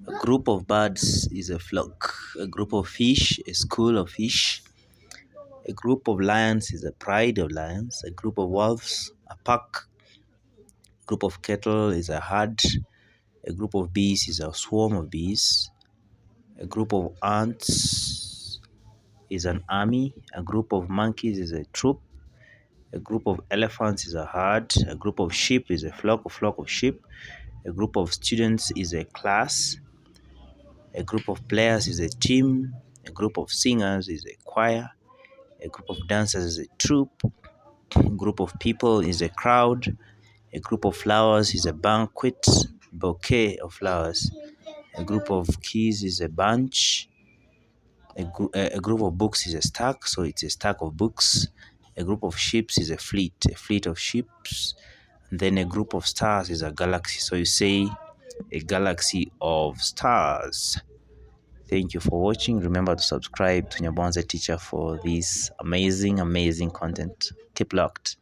A group of birds is a flock. A group of fish, a school of fish. A group of lions is a pride of lions. A group of wolves, a pack. A group of cattle is a herd. A group of bees is a swarm of bees. A group of ants is an army. A group of monkeys is a troop. A group of elephants is a herd. A group of sheep is a flock of sheep. A group of students is a class. A group of players is a team. A group of singers is a choir. A group of dancers is a troupe. A group of people is a crowd. A group of flowers is a banquet, bouquet of flowers. A group of keys is a bunch. A group of books is a stack, so it's a stack of books. A group of ships is a fleet of ships. And then a group of stars is a galaxy, so you say a galaxy of stars. Thank you for watching. Remember to subscribe to Nyabonze Teacher for this amazing content. Keep locked.